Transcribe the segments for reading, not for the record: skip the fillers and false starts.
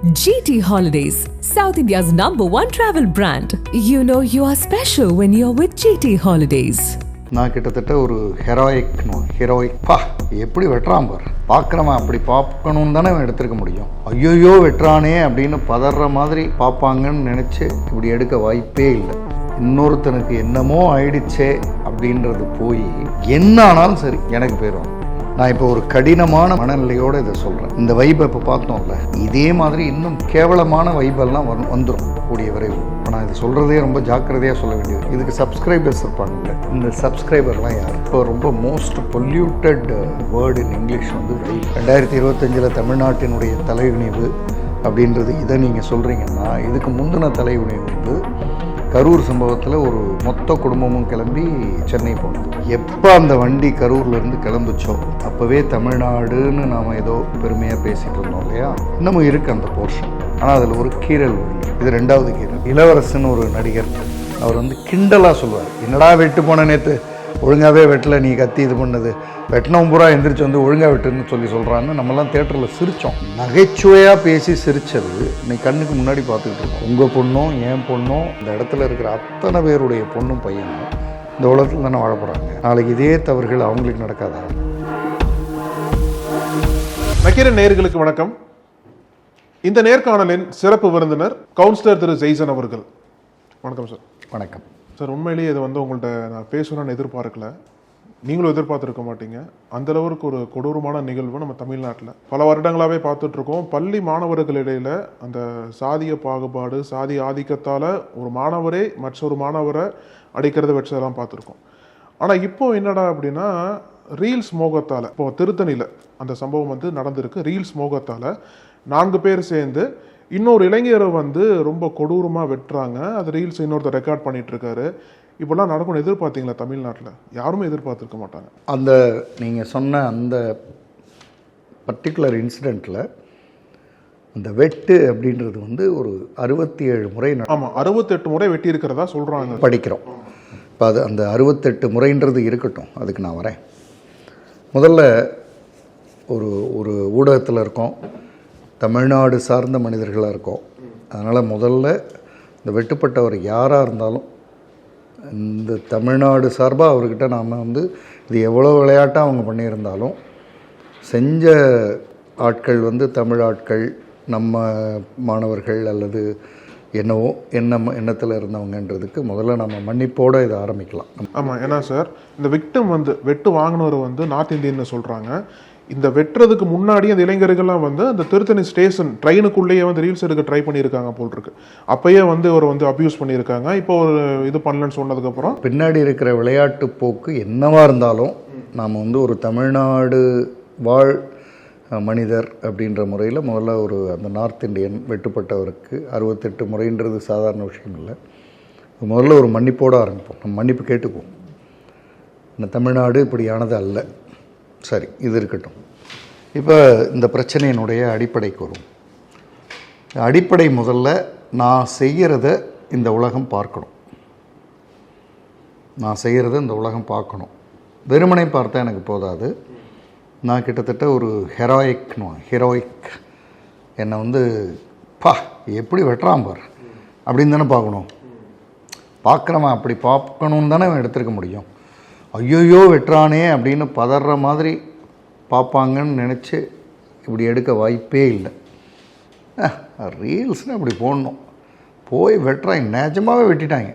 GT Holidays, South India's #1 travel brand. You know you are special when you're with GT Holidays. நான் கிட்டத்தட்ட ஒரு ஹெரோயிக் எப்படி வெட்டுறான் பார், பார்க்குறவன் அப்படி பார்க்கணுன்னு தானே எடுத்துருக்க முடியும். ஐயோயோ வெட்டுறானே அப்படின்னு பதற மாதிரி பார்ப்பாங்கன்னு நினச்சி இப்படி எடுக்க வாய்ப்பே இல்லை. இன்னொருத்தனுக்கு என்னமோ ஆயிடுச்சே அப்படின்றது போய் என்ன ஆனாலும் சரி எனக்கு போயிடும். நான் இப்போ ஒரு கடினமான மனநிலையோடு இதை சொல்கிறேன். இந்த வைப்பை இப்போ பார்த்தோம்ல, இதே மாதிரி இன்னும் கேவலமான வைப்பெல்லாம் வந்துடும் கூடிய விரைவு. இப்போ நான் இதை சொல்கிறதே ரொம்ப ஜாக்கிரதையாக சொல்ல வேண்டியது. இதுக்கு சப்ஸ்கிரைபர்ஸ் இருப்பாங்கல்ல, இந்த சப்ஸ்கிரைபர்லாம் யார்? இப்போ ரொம்ப most polluted word in English வந்து வைப். 2025 தமிழ்நாட்டினுடைய தலைகுனிவு அப்படின்றது இதை நீங்கள் சொல்கிறீங்கன்னா, இதுக்கு முந்தின தலைகுனிவு வந்து கரூர் சம்பவத்தில் ஒரு மொத்த குடும்பமும் கிளம்பி சென்னை போனோம். எப்போ அந்த வண்டி கரூர்லேருந்து கிளம்புச்சோ அப்போவே தமிழ்நாடுன்னு நாம் ஏதோ பெருமையாக பேசிகிட்டு இருந்தோம் இல்லையா? இன்னமும் இருக்குது அந்த போர்ஷன். ஆனால் அதில் ஒரு கீரல் விழுந்து, இது 2வது கீரல். இளவரசன் ஒரு நடிகர், அவர் வந்து கிண்டலாக சொல்லுவார், என்னடா வெட்டு போன நேற்று ஒழுங்காகவே வெட்டலை, நீ கத்தி இது பண்ணது, வெட்டினவன் பூரா எந்திரிச்சு வந்து ஒழுங்காக வெட்டுன்னு சொல்கிறான்னு நம்மலாம் தேட்டரில் சிரித்தோம். நகைச்சுவையாக பேசி சிரித்தது இன்னைக்கு கண்ணுக்கு முன்னாடி பார்த்துக்கிட்டு இருக்கோம். உங்கள் பொண்ணும் என் பொண்ணும் இந்த இடத்துல இருக்கிற அத்தனை பேருடைய பொண்ணும் பையனும் இந்த உலகத்தில் தானே வாழ போகிறாங்க. நாளைக்கு இதே தவறுகள் அவங்களுக்கு நடக்காதா? நக்கீரன் நேயர்களுக்கு வணக்கம். இந்த நேர்காணலின் சிறப்பு விருந்தினர் கவுன்சிலர் திரு ஜெய்சன் அவர்கள். வணக்கம் சார். வணக்கம் சார். உண்மையிலேயே இது வந்து உங்கள்கிட்ட நான் பேசணும்னு எதிர்பார்க்கல, நீங்களும் எதிர்பார்த்துருக்க மாட்டீங்க. அந்தளவுக்கு ஒரு கொடூரமான நிகழ்வு நம்ம தமிழ்நாட்டில் பல வருடங்களாகவே பார்த்துட்ருக்கோம். பள்ளி மாணவர்களிடையில் அந்த சாதிய பாகுபாடு, சாதிய ஆதிக்கத்தால் ஒரு மாணவரே மற்றொரு மாணவரை அடிக்கிறத வச்சதெல்லாம் பார்த்துருக்கோம். ஆனால் இப்போ என்னடா அப்படின்னா, ரீல்ஸ் மோகத்தால், இப்போ திருத்தணியில் அந்த சம்பவம் வந்து நடந்திருக்கு. ரீல்ஸ் மோகத்தால் 4 பேர் சேர்ந்து இன்னொரு இளைஞரை வந்து ரொம்ப கொடூரமாக வெட்டுறாங்க. அது ரீல்ஸ் இன்னொருத்தர் ரெக்கார்ட் பண்ணிட்டு இருக்காரு. இப்போல்லாம் நடக்கணும் எதிர்பார்த்தீங்களா? தமிழ்நாட்டில் யாருமே எதிர்பார்த்துருக்க மாட்டாங்க. அந்த நீங்கள் சொன்ன அந்த பர்டிகுலர் இன்சிடெண்ட்டில் அந்த வெட்டு அப்படின்றது வந்து ஒரு 67 முறை. ஆமாம், 68 முறை வெட்டி இருக்கிறதா சொல்கிறாங்க, படிக்கிறோம். இப்போ அது அந்த 68 முறைன்றது இருக்கட்டும், அதுக்கு நான் வரேன். முதல்ல ஒரு ஊடகத்தில் இருக்கோம், தமிழ்நாடு சார்ந்த மனிதர்களாக இருக்கோம். அதனால் முதல்ல இந்த வெட்டுப்பட்டவர் யாராக இருந்தாலும் இந்த தமிழ்நாடு சார்பாக அவர்கிட்ட நாம் வந்து இது எவ்வளோ விளையாட்டாக அவங்க பண்ணியிருந்தாலும் செஞ்ச ஆட்கள் வந்து தமிழ் ஆட்கள், நம்ம மாணவர்கள் அல்லது என்னவோ எண்ணத்தில் இருந்தவங்கன்றதுக்கு முதல்ல நம்ம மன்னிப்போடு இதை ஆரம்பிக்கலாம். ஆமாம், ஏன்னா சார் இந்த விக்டம் வந்து வெட்டு வாங்கினவர் வந்து நார்த் இந்தியன்னு சொல்கிறாங்க. இந்த வெட்டுறதுக்கு முன்னாடி அந்த இளைஞர்கள்லாம் வந்து அந்த திருத்தணி ஸ்டேஷன் ட்ரெயினுக்குள்ளேயே வந்து ரீல்ஸ் எடுக்க ட்ரை பண்ணியிருக்காங்க போல் இருக்கு. அப்பயே வந்து அவர் வந்து அப்யூஸ் பண்ணியிருக்காங்க. இப்போ ஒரு இது பண்ணலன்னு சொன்னதுக்கப்புறம் பின்னாடி இருக்கிற விளையாட்டு போக்கு என்னவாக இருந்தாலும் நாம் வந்து ஒரு தமிழ்நாடு வாழ் மனிதர் அப்படின்ற முறையில் முதல்ல ஒரு அந்த நார்த் இந்தியன் வெட்டுப்பட்டவருக்கு 68 முறைன்றது சாதாரண விஷயம் இல்லை. முதல்ல ஒரு மன்னிப்போடு ஆரம்பிப்போம். நம்ம மன்னிப்பு கேட்டுக்குவோம். இந்த தமிழ்நாடு இப்படியானது அல்ல. சரி, இது இருக்கட்டும். இப்போ இந்த பிரச்சனையினுடைய அடிப்படைக்கு வரும். அடிப்படை முதல்ல நான் செய்கிறத இந்த உலகம் பார்க்கணும். நான் செய்கிறத இந்த உலகம் பார்க்கணும். வெறுமனை பார்த்தா எனக்கு போதாது. நான் கிட்டத்தட்ட ஒரு ஹெரோயிக் என்னை வந்து எப்படி வெட்டுறான் பார் அப்படின்னு தானே பார்க்கணும். பார்க்குறவன் அப்படி பார்க்கணுன்னு தானே எடுத்துருக்க முடியும். ஐயோயோ வெட்டுறானே அப்படின்னு பதற மாதிரி பார்ப்பாங்கன்னு நினச்சி இப்படி எடுக்க வாய்ப்பே இல்லை. ரீல்ஸ்னால் இப்படி போடணும், போய் வெட்டுறாங்க, நிஜமாகவே வெட்டிட்டாங்க,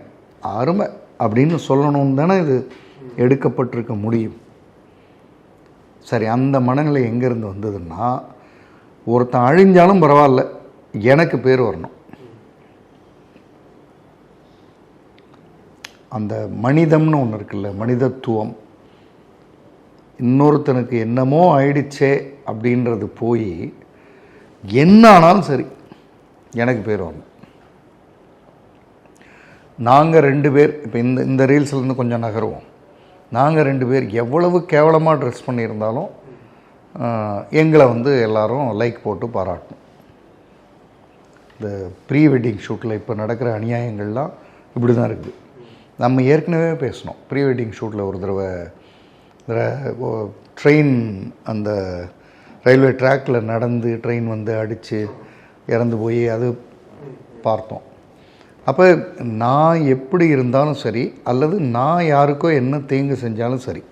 அருமை அப்படின்னு சொல்லணும்னு தானே இது எடுக்கப்பட்டிருக்க முடியும். சரி, அந்த மனநிலை எங்கேருந்து வந்ததுன்னா, ஒருத்தன் அழிஞ்சாலும் பரவாயில்ல, எனக்கு பேர் வரணும். அந்த மனிதம்னு ஒன்று இருக்குல்ல, மனிதத்துவம், இன்னொருத்தனுக்கு என்னமோ ஆயிடுச்சே அப்படின்றது போய் என்ன ஆனாலும் சரி எனக்கு பேர் வரணும். நாங்கள் 2 பேர் இப்போ இந்த ரீல்ஸ்லேருந்து கொஞ்சம் நகருவோம். நாங்கள் 2 பேர் எவ்வளவு கேவலமாக ட்ரெஸ் பண்ணியிருந்தாலும் எங்களை வந்து எல்லோரும் லைக் போட்டு பாராட்டணும். இந்த ப்ரீ வெட்டிங் ஷூட்டில் இப்போ நடக்கிற அநியாயங்கள்லாம் இப்படி தான் இருக்குது. நம்ம ஏற்கனவே பேசணும். ப்ரீ வெட்டிங் ஷூட்டில் ஒரு தடவை ட்ரெயின் அந்த ரயில்வே ட்ராக்கில் நடந்து ட்ரெயின் வந்து அடித்து இறந்து போய் அது பார்த்தோம். அப்போ நான் எப்படி இருந்தாலும் சரி, அல்லது நான் யாருக்கோ என்ன தீங்கு செஞ்சாலும் சரி,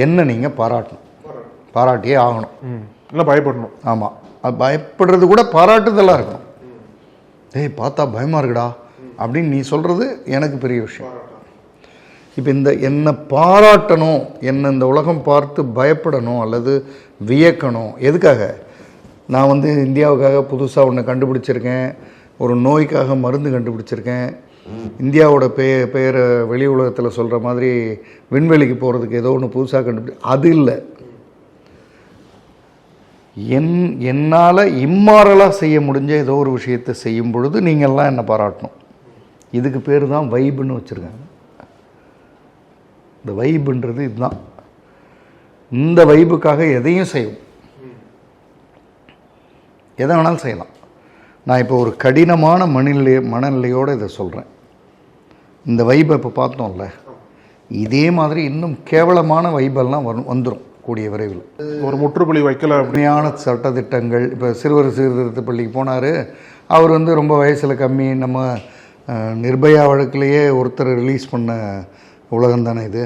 என்ன நீங்கள் பாராட்டணும், பாராட்டியே ஆகணும், இல்லை பயப்படணும். ஆமாம், அது பயப்படுறது கூட பாராட்டுதலாக இருக்கணும். ஏய் பார்த்தா பயமாக இருக்குடா அப்படின்னு நீ சொல்கிறது எனக்கு பெரிய விஷயம். இப்போ என்னை பாராட்டணும், என்னை இந்த உலகம் பார்த்து பயப்படணும் அல்லது வியக்கணும். எதுக்காக? நான் வந்து இந்தியாவுக்காக புதுசாக ஒன்று கண்டுபிடிச்சிருக்கேன், ஒரு நோய்க்காக மருந்து கண்டுபிடிச்சிருக்கேன், இந்தியாவோட பெயரை வெளி உலகத்தில் சொல்கிற மாதிரி விண்வெளிக்கு போகிறதுக்கு ஏதோ ஒன்று புதுசாக அது இல்லை. என்னால் இம்மாரலாக செய்ய முடிஞ்ச ஏதோ ஒரு விஷயத்தை செய்யும் பொழுது நீங்கள்லாம் என்னை பாராட்டணும். இதுக்கு பேர் தான் வைப்புன்னு வச்சுருக்காங்க. இந்த வைப்புன்றது இதுதான். இந்த வைப்புக்காக எதையும் செய்வோம், எதை வேணாலும் செய்யலாம். நான் இப்போ ஒரு கடினமான மனநிலையோடு இதை சொல்கிறேன். இந்த வைப்பை இப்போ பார்த்தோம்ல, இதே மாதிரி இன்னும் கேவலமான வைப்பெல்லாம் வந்துடும் கூடிய விரைவில். ஒரு முற்றுப்புள்ளி வைக்கல. உண்மையான சட்டத்திட்டங்கள். இப்போ சிறுவர் சீர்திருத்த பள்ளிக்கு போனார், அவர் வந்து ரொம்ப வயசில் கம்மி. நம்ம நிர்பயா வழக்கிலேயே ஒருத்தர் ரிலீஸ் பண்ண உலகம் தானே இது.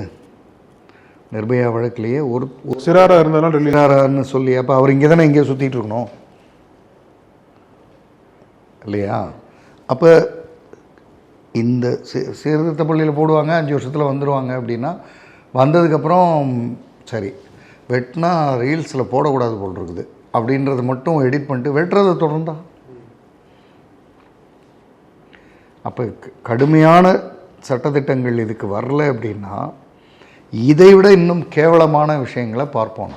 நிர்பயா வழக்கிலேயே ஒரு சிறாராக இருந்தாலும் சிறாரான்னு சொல்லி, அப்போ அவர் இங்கே தானே எங்கேயோ சுற்றிட்டு இருக்கணும் இல்லையா? அப்போ இந்த சீர்திருத்த பள்ளியில் போடுவாங்க, 5 வருஷத்தில் வந்துடுவாங்க. அப்படின்னா வந்ததுக்கப்புறம் சரி வெட்டினா ரீல்ஸில் போடக்கூடாது போல் இருக்குது அப்படின்றது மட்டும் எடிட் பண்ணிட்டு வெட்டுறதை தொடர்ந்தா. அப்போ கடுமையான சட்டத்திட்டங்கள் இதுக்கு வரல அப்படின்னா இதை விட இன்னும் கேவலமான விஷயங்களை பார்ப்போம்.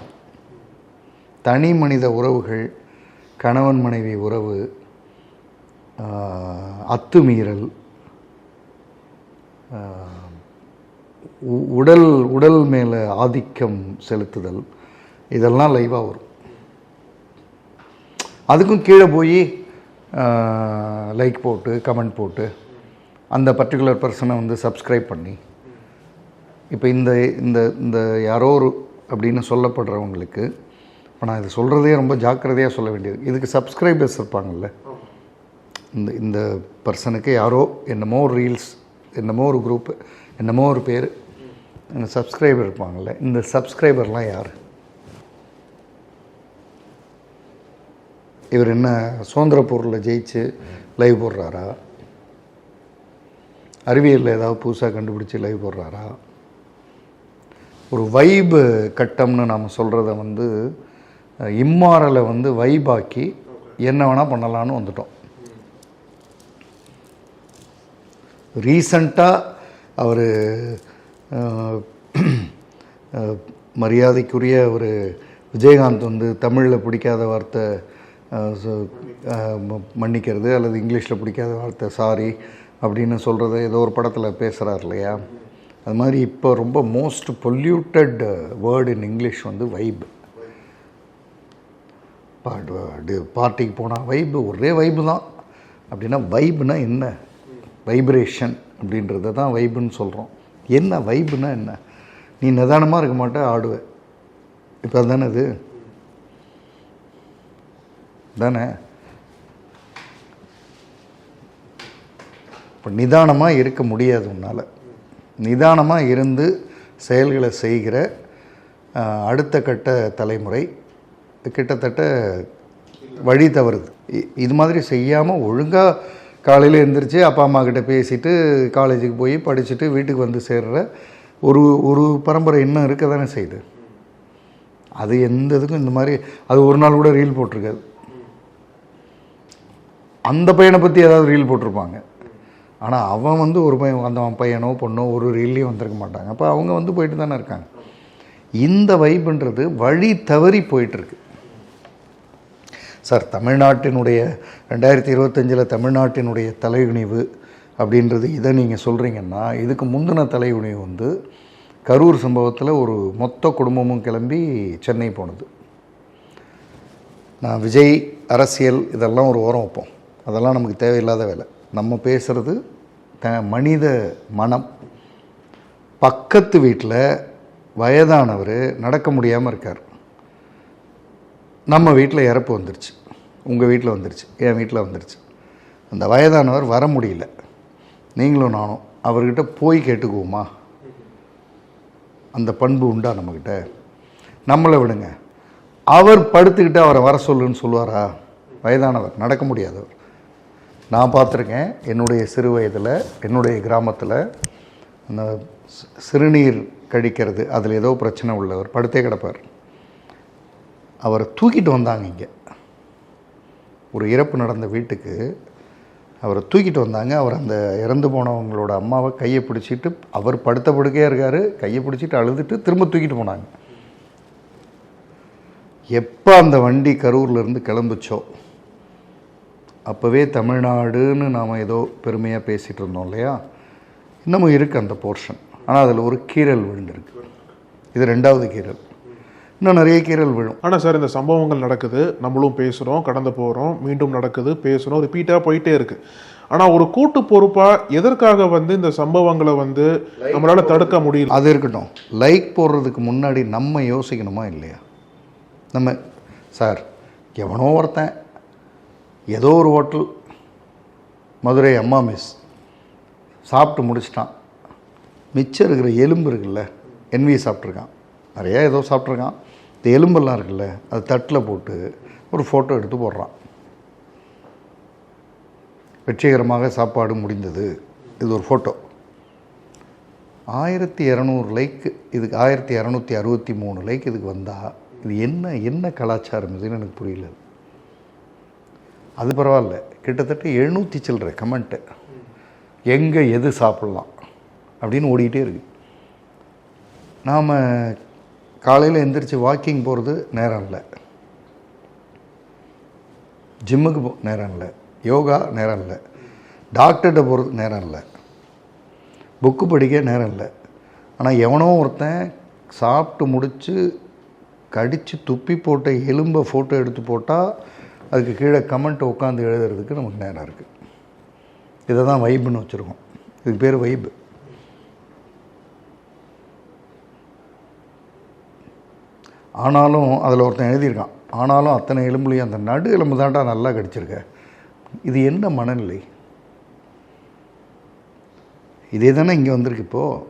தனி மனித உறவுகள், கணவன் மனைவி உறவு, அத்துமீறல், உடல் மேலே ஆதிக்கம் செலுத்துதல், இதெல்லாம் லைவாக வரும். அதுக்கும் கீழே போய் லைக் போட்டு கமெண்ட் போட்டு அந்த பர்டிகுலர் பர்சனை வந்து சப்ஸ்கிரைப் பண்ணி, இப்போ இந்த இந்த இந்த யாரோ ஒரு அப்படின்னு சொல்லப்படுறவங்களுக்கு, இப்போ நான் இதை சொல்கிறதே ரொம்ப ஜாக்கிரதையாக சொல்ல வேண்டியது. இதுக்கு சப்ஸ்கிரைபர்ஸ் இருப்பாங்கள்ல, இந்த பர்சனுக்கு யாரோ என்னமோ ஒரு ரீல்ஸ், என்னமோ ஒரு குரூப்பு, என்னமோ ஒரு பேர், சப்ஸ்கிரைபர் இருப்பாங்கள்ல, இந்த சப்ஸ்கிரைபர்லாம் யார்? இவர் என்ன சுதந்திரப்பூரில் ஜெயிச்சு லைவ் போடுறாரா? அறிவியலில் ஏதாவது புதுசாக கண்டுபிடிச்சி லைவ் போடுறாரா? ஒரு வைபு கட்டம்னு நாம் சொல்கிறத வந்து இம்மாரலை வந்து வைபாக்கி என்ன வேணால் பண்ணலான்னு வந்துட்டோம். ரீசண்டாக அவர் மரியாதைக்குரிய ஒரு விஜயகாந்த் வந்து தமிழில் பிடிக்காத வார்த்தை மன்னிக்கிறது, அல்லது இங்கிலீஷில் பிடிக்காத வார்த்தை சாரி அப்படின்னு சொல்கிறத ஏதோ ஒரு படத்தில் பேசுகிறார் இல்லையா? அது மாதிரி இப்போ ரொம்ப most polluted word in English வந்து வைப். பார்ட்டிக்கு போனால் வைப்பு, ஒரே வைப்பு தான். அப்படின்னா வைப்புனா என்ன? வைப்ரேஷன் அப்படின்றத தான் வைப்புன்னு சொல்கிறோம். என்ன வைப்புனா என்ன? நீ நிதானமாக இருக்க மாட்டே, ஆடுவேன். இப்போ அதுதானே இது தானே? இப்போ நிதானமாக இருக்க முடியாது உன்னால். நிதானமாக இருந்து செயல்களை செய்கிற அடுத்த கட்ட தலைமுறை கிட்டத்தட்ட வழி தவறுது. இது மாதிரி செய்யாமல் ஒழுங்காக காலையில் எழுந்திரிச்சு அப்பா அம்மா கிட்ட பேசிவிட்டு காலேஜுக்கு போய் படிச்சுட்டு வீட்டுக்கு வந்து சேர்கிற ஒரு பரம்பரை இன்னும் இருக்க தானே செய்யுது. அது எந்த இதுக்கும் இந்த மாதிரி அது ஒரு நாள் கூட ரீல் போட்டிருக்காது. அந்த பையனை பற்றி ஏதாவது ரீல் போட்டிருப்பாங்க, ஆனால் அவன் வந்து ஒரு அந்த பையனோ பொண்ணோ ஒரு ரீல்லையும் வந்திருக்க மாட்டாங்க. அப்போ அவங்க வந்து போயிட்டு தானே இருக்காங்க. இந்த வைப்புன்றது வழி தவறி போயிட்டுருக்கு சார். தமிழ்நாட்டினுடைய 2025 தமிழ்நாட்டினுடைய தலைகுனிவு அப்படின்றது இதை நீங்கள் சொல்கிறீங்கன்னா, இதுக்கு முந்தின தலைகுனிவு வந்து கரூர் சம்பவத்தில் ஒரு மொத்த குடும்பமும் கிளம்பி சென்னை போனது. நான் விஜய் அரசியல் இதெல்லாம் ஒரு ஓரம் வைப்போம், அதெல்லாம் நமக்கு தேவையில்லாத வேலை. நம்ம பேசுகிறது மனித மனம். பக்கத்து வீட்டில் வயதானவர் நடக்க முடியாமல் இருக்கார், நம்ம வீட்டில் இறப்பு வந்துருச்சு, உங்கள் வீட்டில் வந்துருச்சு, என் வீட்டில் வந்துருச்சு. அந்த வயதானவர் வர முடியல, நீங்களும் நானும் அவர்கிட்ட போய் கேட்டுக்குவோமா? அந்த பண்பு உண்டா நம்மக்கிட்ட? நம்மளை விடுங்க, அவர் படுத்துக்கிட்டு அவரை வர சொல்லுன்னு சொல்லுவாரா? வயதானவர், நடக்க முடியாதவர். நான் பார்த்துருக்கேன், என்னுடைய சிறு வயதில் என்னுடைய கிராமத்தில் அந்த சிறுநீர் கழிக்கிறது அதில் ஏதோ பிரச்சனை உள்ளவர் படுத்தே கிடப்பார். அவரை தூக்கிட்டு வந்தாங்க. இங்கே ஒரு இறப்பு நடந்த வீட்டுக்கு அவரை தூக்கிட்டு வந்தாங்க. அவர் அந்த இறந்து போனவங்களோட அம்மாவை கையை பிடிச்சிட்டு, அவர் படுத்த படுக்கையாக இருக்கார், கையை பிடிச்சிட்டு அழுதுட்டு திரும்ப தூக்கிட்டு போனாங்க. எப்போ அந்த வண்டி கரூர்லேருந்து கிளம்புச்சோ அப்போவே தமிழ்நாடுன்னு நாம் ஏதோ பெருமையாக பேசிகிட்டு இருந்தோம் இல்லையா? இன்னமும் இருக்குது அந்த போர்ஷன். ஆனால் அதில் ஒரு கீறல் விழுந்திருக்கு. இது 2வது கீறல். இன்னும் நிறைய கீறல் விழும். ஆனால் சார், இந்த சம்பவங்கள் நடக்குது, நம்மளும் பேசுகிறோம், கடந்து போகிறோம், மீண்டும் நடக்குது, பேசுகிறோம், ரிப்பீட்டாக போயிட்டே இருக்குது. ஆனால் ஒரு கூட்டு பொறுப்பாக எதற்காக இந்த சம்பவங்களை நம்மளால் தடுக்க முடியல? அது இருக்கட்டும். லைக் போடுறதுக்கு முன்னாடி நம்ம யோசிக்கணுமா இல்லையா? நம்ம சார், எவனோ ஒருத்தன் ஏதோ ஒரு ஹோட்டல், மதுரை அம்மா மெஸ் சாப்பிட்டு முடிச்சிட்டான். மிச்சம் இருக்கிற எலும்பு இருக்குல்ல, என்வி சாப்பிட்ருக்கான், நிறையா ஏதோ சாப்பிட்ருக்கான். இந்த எலும்பெல்லாம் இருக்குல்ல, அது தட்டில் போட்டு ஒரு ஃபோட்டோ எடுத்து போடுறான். வெற்றிகரமாக சாப்பாடு முடிந்தது, இது ஒரு ஃபோட்டோ. 1200 லைக்கு இதுக்கு, 1263 லைக் இதுக்கு வந்தால் இது என்ன கலாச்சாரம் இதுன்னு எனக்கு புரியல. அது பரவாயில்ல, கிட்டத்தட்ட 700 சில்லற கமெண்ட்டு, எங்கே எது சாப்பிட்லாம் அப்படின்னு ஓடிக்கிட்டே இருக்கு. நாம் காலையில் எந்திரிச்சு வாக்கிங் போகிறது நேரம் இல்லை, ஜிம்முக்கு நேரம் இல்லை, யோகா நேரம் இல்லை, டாக்டர்கிட்ட போகிறது நேரம் இல்லை, புக்கு படிக்க நேரம் இல்லை. ஆனால் எவனோ ஒருத்தன் சாப்பிட்டு முடித்து கடித்து துப்பி போட்ட எலும்பை ஃபோட்டோ எடுத்து போட்டால் அதுக்கு கீழே கமெண்ட் உட்காந்து எழுதுறதுக்கு நமக்கு நேரம் இருக்குது. இதை தான் வைப்புன்னு வச்சுருக்கோம். இதுக்கு பேர் வைப்பு. ஆனாலும் அதில் ஒருத்தன் எழுதியிருக்கான், ஆனாலும் அத்தனை எலும்புலையும் அந்த நடு எலும்பு தாண்டா நல்லா கடிச்சிருக்க. இது என்ன மனநிலை? இதே தானே இங்கே வந்திருக்கு. இப்போது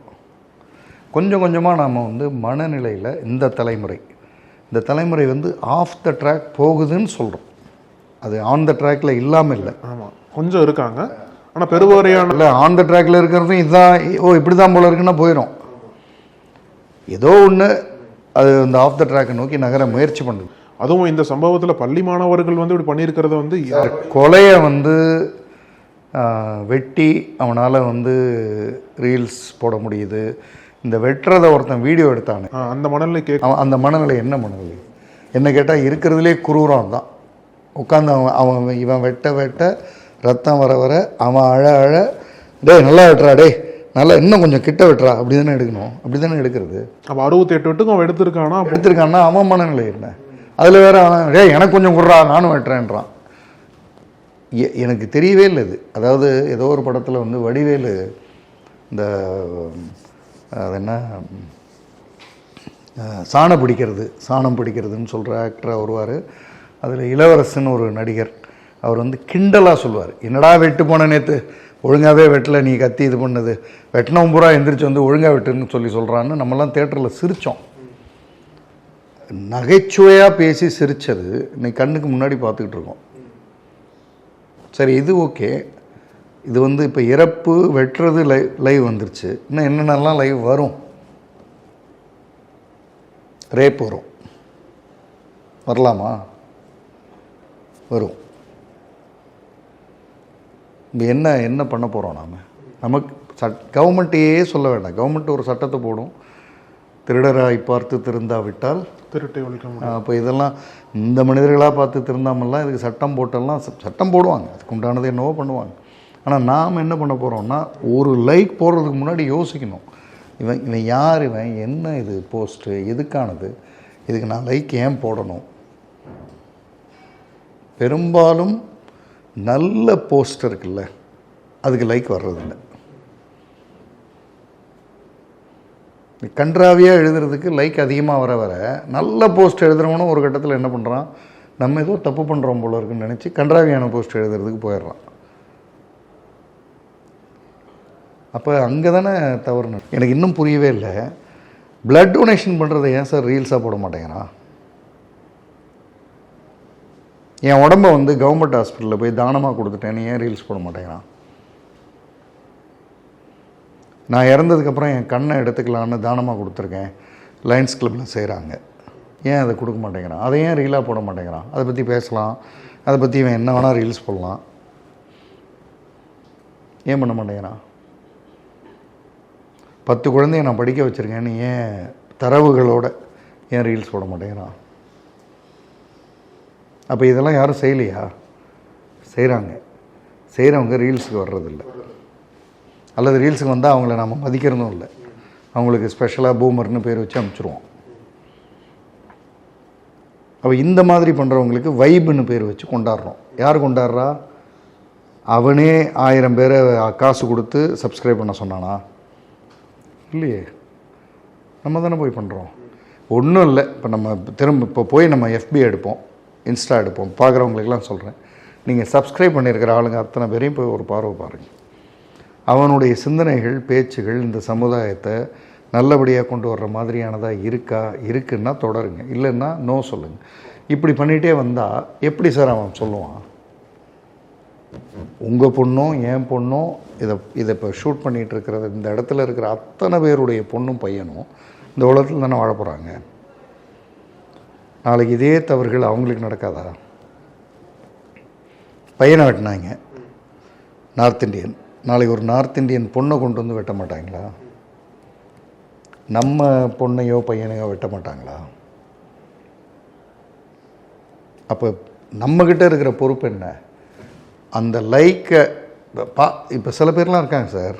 கொஞ்சம் கொஞ்சமாக நாம் மனநிலையில் இந்த தலைமுறை ஆஃப் த ட்ராக் போகுதுன்னு சொல்கிறோம். அது ஆன் த ட்ராக்கில் இல்லாமல் இல்லை. ஆமாம், கொஞ்சம் இருக்காங்க. ஆனால் பெருவாரியான இல்லை, ஆன் த ட்ராக்கில் இருக்கிறதும் இதுதான், இப்படி தான் போல இருக்குன்னா போயிடும். ஏதோ ஒன்று அது இந்த ஆஃப் த ட்ராக்கை நோக்கி நகர முயற்சி பண்ணுது. அதுவும் இந்த சம்பவத்தில் பள்ளி மாணவர்கள் இப்படி பண்ணியிருக்கிறத கொலையை வெட்டி அவனால் ரீல்ஸ் போட முடியுது. இந்த வெட்டுறதை ஒருத்தன் வீடியோ எடுத்தானே, அந்த மனநிலை அந்த மனநிலை என்ன மனநிலை? என்ன கேட்டால் இருக்கிறதுலே குரூரம் தான். உட்காந்து இவன் வெட்ட ரத்தம் வர அவன் அழ டே நல்லா வெட்டுறா, டே நல்லா இன்னும் கொஞ்சம் கிட்ட வெட்டுறா, அப்படி தானே எடுக்கணும். அப்படி தானே எடுக்கிறது. அப்போ 68 வெட்டுக்கும் அவன் எடுத்திருக்கான்னா அவன் மனநிலை என்ன? அதில் வேறு அவன் டே எனக்கு கொஞ்சம் குடுறா, நானும் வெட்டுறேன்றான். எனக்கு தெரியவே இல்லை இது. அதாவது ஏதோ ஒரு படத்தில் வடிவேலு இந்த அது என்ன சாணம் பிடிக்கிறதுன்னு சொல்கிற ஆக்டராக வருவார். அதில் இளவரசன் ஒரு நடிகர், அவர் கிண்டலாக சொல்லுவார், என்னடா வெட்டு போன நேற்று ஒழுங்காகவே வெட்டலை, நீ கத்தி இது பண்ணது, வெட்டினவன் பூரா எந்திரிச்சு ஒழுங்காக வெட்டுன்னு சொல்கிறான்னு நம்மலாம் தேட்டரில் சிரித்தோம். நகைச்சுவையாக பேசி சிரித்தது இன்னைக்கு கண்ணுக்கு முன்னாடி பார்த்துக்கிட்டு இருக்கோம். சரி, இது ஓகே. இது இப்போ இறப்பு வெட்டுறது லைவ் வந்துருச்சு. இன்னும் என்னென்னலாம் லைவ் வரும்? ரேப் வரும், வரலாமா? வரும். இப்போ என்ன பண்ண போகிறோம் நமக்கு கவர்மெண்ட்டையே சொல்ல வேண்டாம். கவர்மெண்ட் ஒரு சட்டத்தை போடும், திருடராய் பார்த்து திருந்தாவிட்டால் திருட்டை ஒழிக்க முடியும். அப்போ இதெல்லாம் இந்த மனிதர்களாக பார்த்து திருந்தாமல்லாம் இதுக்கு சட்டம் போட்டெல்லாம் சட்டம் போடுவாங்க, அதுக்கு உண்டானது என்னவோ பண்ணுவாங்க. ஆனால் நாம் என்ன பண்ண போகிறோம்னா, ஒரு லைக் போடுறதுக்கு முன்னாடி யோசிக்கணும், இவன் யார், இவன் என்ன, இது போஸ்ட்டு எதுக்கானது, இதுக்கு நான் லைக் ஏன் போடணும். பெரும்பாலும் நல்ல போஸ்ட் இருக்குல்ல, அதுக்கு லைக் வர்றதில்லை. கன்றாவியாக எழுதுறதுக்கு லைக் அதிகமாக வர நல்ல போஸ்ட் எழுதுகிறவனும் ஒரு கட்டத்தில் என்ன பண்ணுறான், நம்ம ஏதோ தப்பு பண்ணுறோம் போல இருக்குன்னு நினச்சி கன்றாவியான போஸ்ட் எழுதுறதுக்கு போயிடுறான். அப்போ அங்கே தானே தவறுனு எனக்கு இன்னும் புரியவே இல்லை. பிளட் டொனேஷன் பண்ணுறதை ஏன் சார் ரீல்ஸாக போட மாட்டேங்கிறான்? என் உடம்பை வந்து கவர்மெண்ட் ஹாஸ்பிட்டலில் போய் தானமாக கொடுத்துட்டேன்னு ஏன் ரீல்ஸ் போட மாட்டேங்கிறான்? நான் இறந்ததுக்கப்புறம் என் கண்ணை எடுத்துக்கலான்னு தானமாக கொடுத்துருக்கேன், லயன்ஸ் கிளப்பில் செய்கிறாங்க, ஏன் அதை கொடுக்க மாட்டேங்கிறான்? அதை ஏன் ரீலாக போட மாட்டேங்கிறான்? அதை பற்றி பேசலாம், அதை பற்றி இவன் என்ன வேணால் ரீல்ஸ் போடலாம், ஏன் பண்ண மாட்டேங்கிறான்? 10 குழந்தைய நான் படிக்க வச்சுருக்கேன்னு ஏன் தரவுகளோட ஏன் ரீல்ஸ் போட மாட்டேங்கிறான்? அப்போ இதெல்லாம் யாரும் செய்யலையா? செய்கிறாங்க. செய்கிறவங்க ரீல்ஸுக்கு வர்றதில்லை, அல்லது ரீல்ஸுக்கு வந்தால் அவங்கள நம்ம மதிக்கிறதும் இல்லை. அவங்களுக்கு ஸ்பெஷலாக பூமர்னு பேர் வச்சு அனுப்பிச்சிருவோம். அப்போ இந்த மாதிரி பண்ணுறவங்களுக்கு வைப்புன்னு பேர் வச்சு கொண்டாடுறோம். யார் கொண்டாடுறா? அவனே 1000 பேரை காசு கொடுத்து சப்ஸ்கிரைப் பண்ண சொன்னானா? இல்லையே, நம்ம தானே போய் பண்ணுறோம். ஒன்றும் இல்லை. இப்போ நம்ம இப்போ போய் நம்ம எஃபி எடுப்போம், இன்ஸ்டா எடுப்போம். பார்க்குறவங்களுக்கெல்லாம் சொல்கிறேன், நீங்கள் சப்ஸ்கிரைப் பண்ணியிருக்கிற ஆளுங்க அத்தனை பேரையும் போய் ஒரு பார்வை பாருங்கள். அவனுடைய சிந்தனைகள், பேச்சுகள் இந்த சமுதாயத்தை நல்லபடியாக கொண்டு வர்ற மாதிரியானதாக இருக்குன்னா தொடருங்க, இல்லைன்னா நோ சொல்லுங்கள். இப்படி பண்ணிகிட்டே வந்தால் எப்படி சார் அவன் சொல்லுவான்? உங்கள் பொண்ணும் என் பொண்ணும் இதை இப்போ ஷூட் பண்ணிகிட்டு இருக்கிறது, இந்த இடத்துல இருக்கிற அத்தனை பேருடைய பொண்ணும் பையனும் இந்த உலகத்தில் தானே வாழ போகிறாங்க. நாளைக்கு இதே தவறுகள் அவங்களுக்கு நடக்காதா? பையனை வெட்டினாங்க நார்த் இண்டியன், நாளைக்கு ஒரு நார்த் இண்டியன் பொண்ணை கொண்டு வந்து வெட்ட மாட்டாங்களா? நம்ம பொண்ணையோ பையனையோ வெட்ட மாட்டாங்களா? அப்போ நம்மக்கிட்ட இருக்கிற பொறுப்பு என்ன? அந்த லைக்கை இப்போ சில பேர்லாம் இருக்காங்க சார்,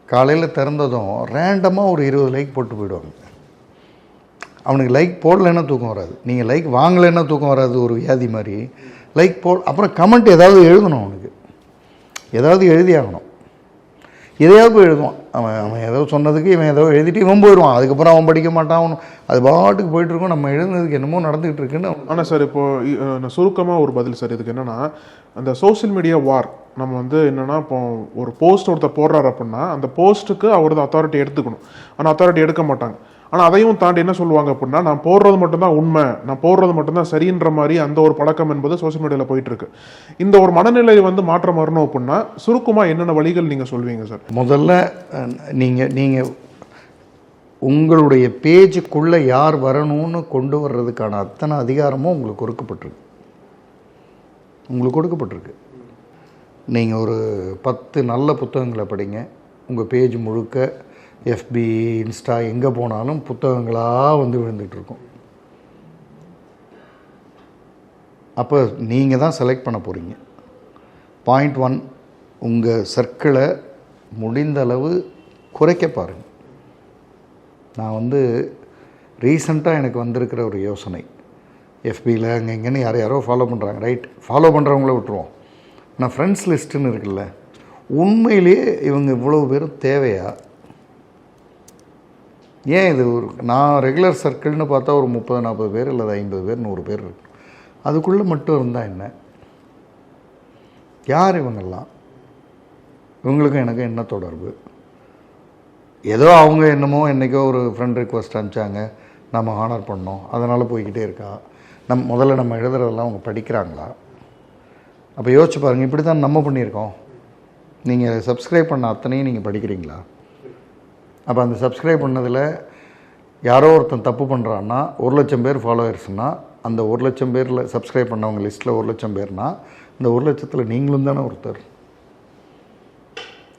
காலையில் திறந்ததும் ரேண்டமாக ஒரு 20 லைக் போட்டு போயிடுவாங்க. அவனுக்கு லைக் போடலைன்னா தூக்கம் வராது, நீங்கள் லைக் வாங்கலைன்னா தூக்கம் வராது, ஒரு வியாதி மாதிரி. லைக் அப்புறம் கமெண்ட் ஏதாவது எழுதணும், அவனுக்கு ஏதாவது எழுதி ஆகணும். எதையாவது போய் எழுதுவான். அவன் ஏதோ சொன்னதுக்கு இவன் ஏதோ எழுதிட்டு இவன் போயிடுவான். அதுக்கப்புறம் அவன் படிக்க மாட்டான், அவன் அது பாட்டுக்கு போயிட்டுருக்கோம். நம்ம எழுதுனதுக்கு என்னமோ நடந்துகிட்டு இருக்குன்னு. ஆனால் சார், இப்போது சுருக்கமாக ஒரு பதில் சார் இதுக்கு என்னென்னா, அந்த சோசியல் மீடியா வார் நம்ம வந்து என்னென்னா, இப்போ ஒரு போஸ்ட் ஒருத்தர் போடுறாரு அப்படின்னா அந்த போஸ்ட்டுக்கு அவரது அத்தாரிட்டி எடுத்துக்கணும். ஆனால் அத்தாரிட்டி எடுக்க மாட்டாங்க. ஆனால் அதையும் தாண்டி என்ன சொல்லுவாங்க அப்படின்னா, நான் போடுறது மட்டும்தான் உண்மை, நான் போடுறது மட்டும்தான் சரின்ற மாதிரி அந்த ஒரு பழக்கம் என்பது சோசியல் மீடியாவில் போயிட்டுருக்கு. இந்த ஒரு மனநிலை வந்து மாற்றம் வரணும் அப்படின்னா சுருக்கமாக என்னென்ன வழிகள் நீங்கள் சொல்வீங்க சார்? முதல்ல நீங்கள் உங்களுடைய பேஜுக்குள்ளே யார் வரணும்னு கொண்டு வர்றதுக்கான அத்தனை அதிகாரமும் உங்களுக்கு கொடுக்கப்பட்டிருக்கு. நீங்கள் ஒரு 10 நல்ல புத்தகங்களை படிங்க, உங்கள் பேஜ் முழுக்க எஃபி, இன்ஸ்டா எங்கே போனாலும் புத்தகங்களாக வந்து விழுந்துகிட்ருக்கும். அப்போ நீங்கள் தான் செலக்ட் பண்ண போகிறீங்க. பாயிண்ட் 1, உங்கள் சர்க்கிளை முடிந்த அளவு குறைக்க பாருங்கள். நான் வந்து ரீசண்டாக எனக்கு வந்திருக்கிற ஒரு யோசனை, எஃபியில் அங்கே இங்கேன்னு யாரோ ஃபாலோ பண்ணுறாங்க, ரைட், ஃபாலோ பண்ணுறவங்கள விட்டுருவோம். ஆனால் ஃப்ரெண்ட்ஸ் லிஸ்ட்டுன்னு இருக்குல்ல, உண்மையிலேயே இவங்க இவ்வளோ பேரும் தேவையா? ஏன் இது நான் ரெகுலர் சர்க்கிள்னு பார்த்தா ஒரு 30-40 பேர் இல்லை 50 பேர் 100 பேர் இருக்கு. அதுக்குள்ளே மட்டும் இருந்தால் என்ன? யார் இவங்கெல்லாம்? இவங்களுக்கும் எனக்கும் என்ன தொடர்பு? ஏதோ அவங்க என்னமோ என்றைக்கோ ஒரு ஃப்ரெண்ட் ரிக்வெஸ்ட் அனுப்பிச்சாங்க, நம்ம ஆனர் பண்ணோம், அதனால் போய்கிட்டே இருக்கா? முதல்ல நம்ம எழுதுறதெல்லாம் அவங்க படிக்கிறாங்களா? அப்போ யோசிச்சு பாருங்கள், இப்படி தான் நம்ம பண்ணியிருக்கோம். நீங்கள் சப்ஸ்கிரைப் பண்ண அத்தனையும் நீங்கள் படிக்கிறீங்களா? அப்போ அந்த சப்ஸ்கிரைப் பண்ணதில் யாரோ ஒருத்தன் தப்பு பண்ணுறான்னா 1,00,000 பேர் ஃபாலோவர்ஸ்னால் அந்த 1,00,000 பேரில் சப்ஸ்கிரைப் பண்ணவங்க லிஸ்ட்டில் 1,00,000 பேர்னால் இந்த 1,00,000த்தில் நீங்களும் தானே ஒருத்தர்.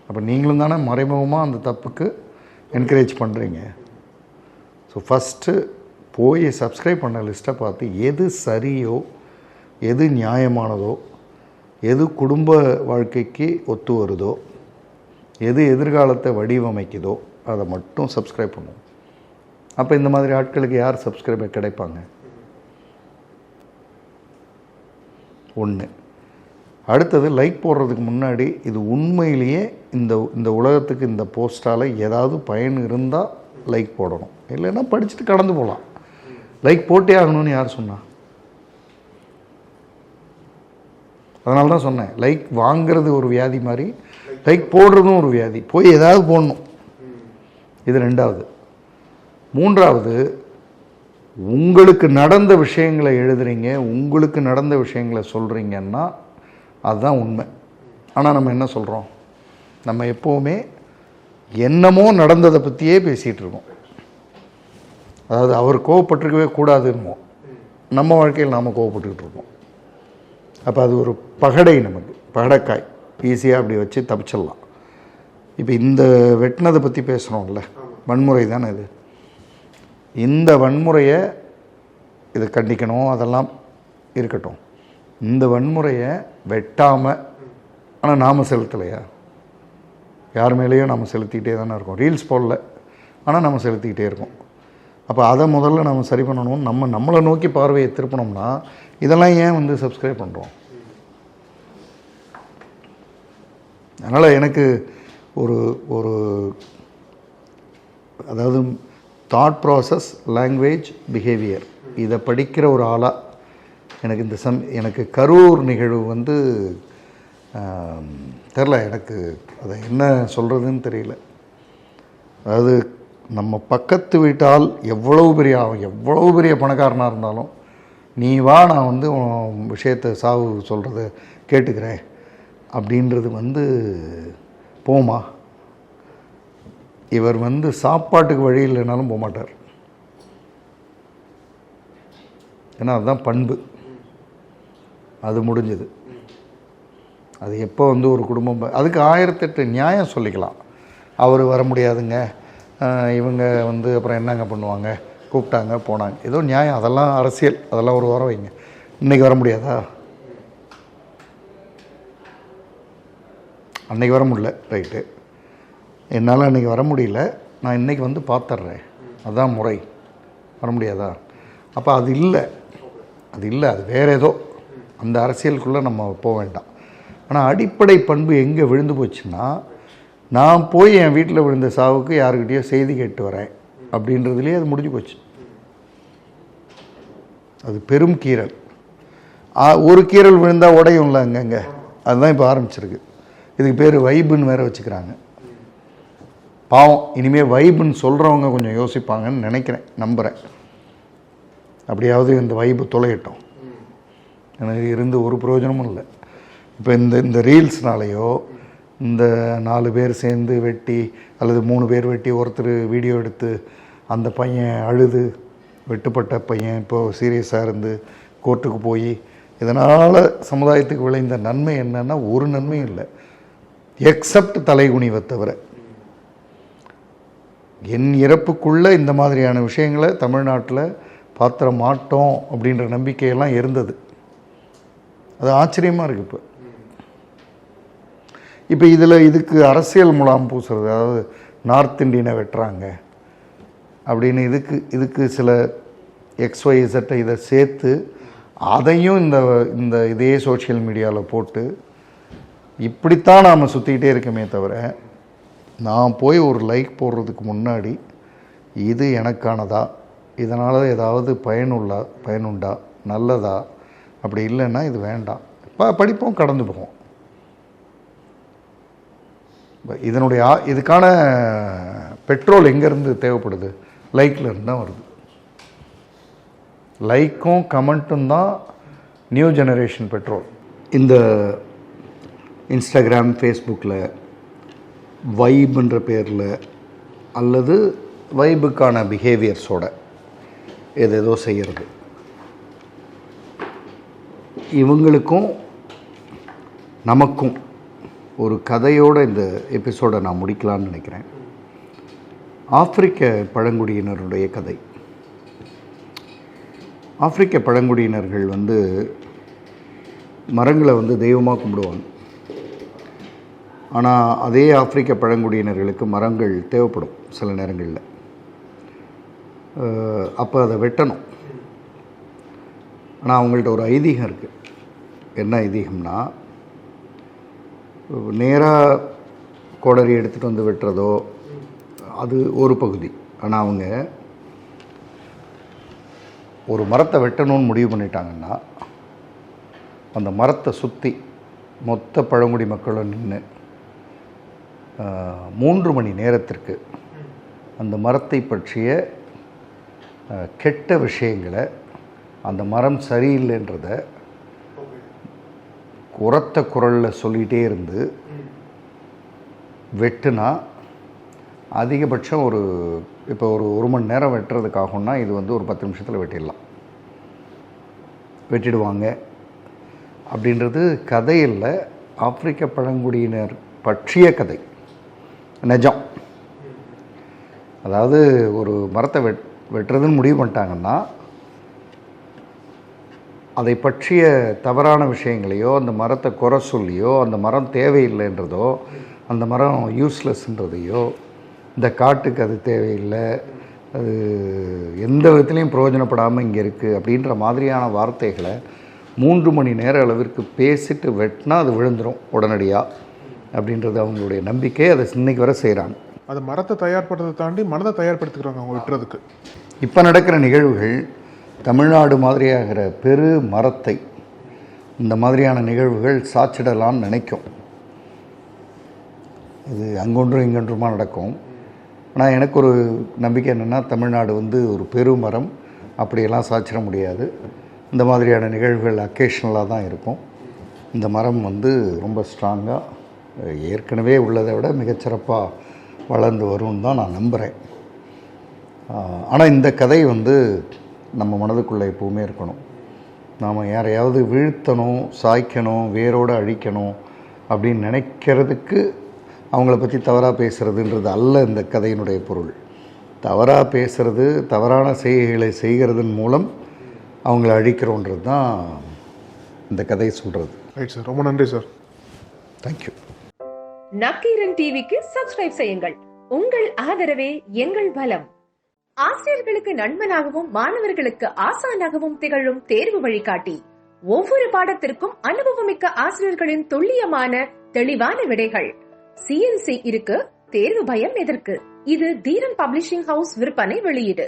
அப்போ நீங்களும் தானே மறைமுகமாக அந்த தப்புக்கு என்கரேஜ் பண்ணுறீங்க. ஸோ ஃபஸ்ட்டு போய் சப்ஸ்கிரைப் பண்ண லிஸ்ட்டை பார்த்து எது சரியோ, எது நியாயமானதோ, எது குடும்ப வாழ்க்கைக்கு ஒத்து வருதோ, எது எதிர்காலத்தை வடிவமைக்குதோ அதை மட்டும் சப்ஸ்கிரைப் பண்ணுவோம். அப்போ இந்த மாதிரி ஆட்களுக்கு யார் சப்ஸ்கிரைபர் கிடைப்பாங்க? 1. அடுத்தது, லைக் போடுறதுக்கு முன்னாடி இது உண்மையிலேயே இந்த உலகத்துக்கு இந்த போஸ்ட்டால் ஏதாவது பயன் இருந்தால் லைக் போடணும், இல்லைன்னா படிச்சுட்டு கடந்து போகலாம். லைக் போட்டே ஆகணும்னு யார் சொன்னா? அதனால தான் சொன்னேன், லைக் வாங்கிறது ஒரு வியாதி மாதிரி, லைக் போடுறதும் ஒரு வியாதி. போய் ஏதாவது போடணும். இது 2வது. 3வது, உங்களுக்கு நடந்த விஷயங்களை எழுதுறீங்க, உங்களுக்கு நடந்த விஷயங்களை சொல்கிறீங்கன்னா அதுதான் உண்மை. ஆனால் நம்ம என்ன சொல்கிறோம், நம்ம எப்போவுமே என்னமோ நடந்ததை பற்றியே பேசிகிட்டு இருக்கோம். அதாவது அவர் கோவப்பட்டிருக்கவே கூடாதுன்னு நம்ம வாழ்க்கையில் நாம் கோவப்பட்டுக்கிட்டு இருக்கோம். அப்போ அது ஒரு பகடை, நமக்கு பகடைக்காய், ஈஸியாக அப்படி வச்சு தப்பிச்சிடலாம். இப்போ இந்த வெட்டினதை பற்றி பேசுகிறோம்ல, வன்முறை தானே இது. இந்த வன்முறையை இதை கண்டிக்கணும், அதெல்லாம் இருக்கட்டும். இந்த வன்முறையை வெட்டாமல், ஆனால் நாம் செலுத்தலையா? யார் மேலேயும் நம்ம செலுத்திக்கிட்டே தானே இருக்கோம். ரீல்ஸ் போடல, ஆனால் நம்ம செலுத்திக்கிட்டே இருக்கோம். அப்போ அதை முதல்ல நம்ம சரி பண்ணணும். நம்மளை நோக்கி பார்வையை திருப்பணும்னா இதெல்லாம் ஏன் சப்ஸ்கிரைப் பண்ணுறோம்? அதனால் எனக்கு ஒரு ஒரு அதாவது தாட் ப்ராசஸ், லாங்குவேஜ், பிஹேவியர், இதை படிக்கிற ஒரு ஆளாக எனக்கு எனக்கு கரூர் நிகழ்வு தெரில, எனக்கு அதை என்ன சொல்கிறதுன்னு தெரியல. அதாவது நம்ம பக்கத்து வீட்டால் எவ்வளவு பெரிய பணக்காரனாக இருந்தாலும், நீ வா, நான் உன் விஷயத்தை சாவு சொல்கிறத கேட்டுக்கிறேன் அப்படின்றது போமா? இவர் சாப்பாட்டுக்கு வழி இல்லைனாலும் போக மாட்டார். ஏன்னா அதுதான் பண்பு. அது முடிஞ்சது. அது எப்போ ஒரு குடும்பம், அதுக்கு 1008 நியாயம் சொல்லிக்கலாம். அவர் வர முடியாதுங்க, இவங்க அப்புறம் என்னங்க பண்ணுவாங்க, கூப்பிட்டாங்க போனாங்க, ஏதோ நியாயம், அதெல்லாம் அரசியல், அதெல்லாம் ஒரு வாரம் வைங்க. இன்றைக்கி வர முடியாதா? அன்றைக்கி வர முடியல, ரைட்டு, என்னால் அன்றைக்கி வர முடியல, நான் இன்றைக்கி பார்த்துட்றேன், அதுதான் முறை. வர முடியாதா? அப்போ அது இல்லை, அது வேறு ஏதோ, அந்த அரசியலுக்குள்ளே நம்ம போக வேண்டாம். ஆனால் அடிப்படை பண்பு எங்கே விழுந்து போச்சுன்னா, நான் போய் என் வீட்டில் விழுந்த சாவுக்கு யாருக்கிட்டேயோ செய்தி கேட்டு வரேன் அப்படின்றதுலேயே அது முடிஞ்சு போச்சு. அது பெரும் கீறல். ஒரு கீறல் விழுந்தால் உடையும்ல அங்கங்கே, அதுதான் இப்போ ஆரம்பிச்சிருக்கு. இதுக்கு பேர் வைப்புன்னு வேறு வச்சுக்கிறாங்க. பாவம், இனிமேல் வைப்புன்னு சொல்கிறவங்க கொஞ்சம் யோசிப்பாங்கன்னு நினைக்கிறேன், நம்புகிறேன். அப்படியாவது இந்த வைப்பு தொலையட்டும். எனக்கு இருந்து ஒரு பிரயோஜனமும் இல்லை. இப்போ இந்த ரீல்ஸ்னாலேயோ, இந்த 4 பேர் சேர்ந்து வெட்டி அல்லது 3 பேர் வெட்டி ஒருத்தர் வீடியோ எடுத்து அந்த பையன் அழுது, வெட்டுப்பட்ட பையன் இப்போது சீரியஸாக இருந்து கோர்ட்டுக்கு போய், இதனால் சமுதாயத்துக்கு விளைந்த நன்மை என்னன்னா ஒரு நன்மையும் இல்லை, எக்ஸப்ட் தலைகுனிவை தவிர. என் இறப்புக்குள்ளே இந்த மாதிரியான விஷயங்களை தமிழ்நாட்டில் பாத்திர மாட்டோம் அப்படின்ற நம்பிக்கையெல்லாம் இருந்தது. அது ஆச்சரியமாக இருக்குது. இப்போ இதுக்கு அரசியல் முலாம் பூசுறது, அதாவது நார்த் இந்தியனை வெட்டுறாங்க அப்படின்னு இதுக்கு சில XYZ இதை சேர்த்து அதையும் இந்த இதே சோஷியல் மீடியாவில் போட்டு இப்படித்தான் நாம் சுற்றிக்கிட்டே இருக்கமே தவிர, நான் போய் ஒரு லைக் போடுறதுக்கு முன்னாடி இது எனக்கானதா, இதனால் ஏதாவது பயனுண்டா, நல்லதா, அப்படி இல்லைன்னா இது வேண்டாம், படிப்போம், கடந்து போவோம். இதுக்கான பெட்ரோல் எங்கேருந்து தேவைப்படுது? லைக்கில் இருந்து தான் வருது. லைக்கும் கமெண்ட்டும் தான் நியூ ஜெனரேஷன் பெட்ரோல். இந்த இன்ஸ்டாகிராம், ஃபேஸ்புக்கில் வைப்புன்ற பேரில் அல்லது வைப்புக்கான பிஹேவியர்ஸோட ஏதேதோ செய்கிறது. இவங்களுக்கும் நமக்கும் ஒரு கதையோடு இந்த எபிசோடை நான் முடிக்கலான்னு நினைக்கிறேன். ஆப்பிரிக்க பழங்குடியினருடைய கதை. ஆப்பிரிக்க பழங்குடியினர்கள் மரங்களை தெய்வமாக கும்பிடுவாங்க. ஆனால் அதே ஆப்பிரிக்க பழங்குடியினர்களுக்கு மரங்கள் தேவைப்படும் சில நேரங்களில். அப்போ அதை வெட்டணும். ஆனால் அவங்கள்ட்ட ஒரு ஐதீகம் இருக்குது. என்ன ஐதீகம்னா, நேராக கோடரி எடுத்துகிட்டு வெட்டுறதோ அது ஒரு பகுதி. ஆனால் அவங்க ஒரு மரத்தை வெட்டணும்னு முடிவு பண்ணிட்டாங்கன்னா, அந்த மரத்தை சுற்றி மொத்த பழங்குடி மக்களும் நின்று 3 மணி நேரத்திற்கு அந்த மரத்தை பற்றிய கெட்ட விஷயங்களை, அந்த மரம் சரியில்லைன்றத உரத்த குரலில் சொல்லிகிட்டே இருந்து வெட்டுனா அதிகபட்சம் இப்போ ஒரு மணி நேரம் வெட்டுறதுக்காகனா இது ஒரு 10 நிமிஷத்தில் வெட்டிடுவாங்க அப்படின்றது கதையில் ஆப்பிரிக்க பழங்குடியினர் பற்றிய கதை, நிஜம். அதாவது ஒரு மரத்தை வெட்டுறதுன்னு முடிவு பண்ணிட்டாங்கன்னா அதை பற்றிய தவறான விஷயங்களையோ, அந்த மரத்தை குறை சொல்லியோ, அந்த மரம் தேவையில்லைன்றதோ, அந்த மரம் யூஸ்லெஸ்ன்றதையோ, இந்த காட்டுக்கு அது தேவையில்லை, அது எந்த விதத்துலேயும் பிரயோஜனப்படாமல் இங்கே இருக்குது அப்படின்ற மாதிரியான வார்த்தைகளை 3 மணி நேர அளவிற்கு பேசிட்டு வெட்டினா அது விழுந்துடும் உடனடியாக அப்படின்றது அவங்களுடைய நம்பிக்கை. அதை இன்னைக்கு வரை செய்கிறாங்க. அது மரத்தை தயார்படுறதை தாண்டி மனதை தயார்படுத்திக்கிறாங்க அவங்க வெட்டுறதுக்கு. இப்போ நடக்கிற நிகழ்வுகள் தமிழ்நாடு மாதிரியாகிற பெரு மரத்தை இந்த மாதிரியான நிகழ்வுகள் சாச்சிடலாம்னு நினைக்கும். இது அங்கொன்றும் இங்கொன்றுமா நடக்கும். ஆனால் எனக்கு ஒரு நம்பிக்கை என்னென்னா, தமிழ்நாடு ஒரு பெருமரம், அப்படியெல்லாம் சாச்சிட முடியாது. இந்த மாதிரியான நிகழ்வுகள் அக்கேஷ்னலாக தான் இருக்கும். இந்த மரம் ரொம்ப ஸ்ட்ராங்காக ஏற்கனவே உள்ளதை விட மிகச்சிறப்பாக வளர்ந்து வரும்னு தான் நான் நம்புகிறேன். ஆனால் இந்த கதை நம்ம மனதுக்குள்ளே எப்போவுமே இருக்கணும். நாம் யாரையாவது வீழ்த்தணும், சாய்க்கணும், வேரோடு அழிக்கணும் அப்படின்னு நினைக்கிறதுக்கு அவங்கள பற்றி தவறாக பேசுகிறதுன்றது அல்ல இந்த கதையினுடைய பொருள். தவறாக பேசுகிறது, தவறான செய்கைகளை செய்கிறதன் மூலம் அவங்கள அழிக்கிறோன்றது தான் இந்த கதையை சொல்கிறது. ரைட் சார், ரொம்ப நன்றி சார். தேங்க்யூ. நக்கீரன் டிவிக்கு சப்ஸ்கிரைப் செய்யுங்கள். உங்கள் ஆதரவே எங்கள் பலம். ஆசிரியர்களுக்கு நண்பனாகவும் மாணவர்களுக்கு ஆசானாகவும் திகழும் தேர்வு வழிகாட்டி. ஒவ்வொரு பாடத்திற்கும் அனுபவமிக்க ஆசிரியர்களின் துல்லியமான தெளிவான விடைகள். CNC இருக்கு, தேர்வு பயம் எதற்கு? இது தீரன் பப்ளிஷிங் ஹவுஸ் விற்பனை வெளியீடு.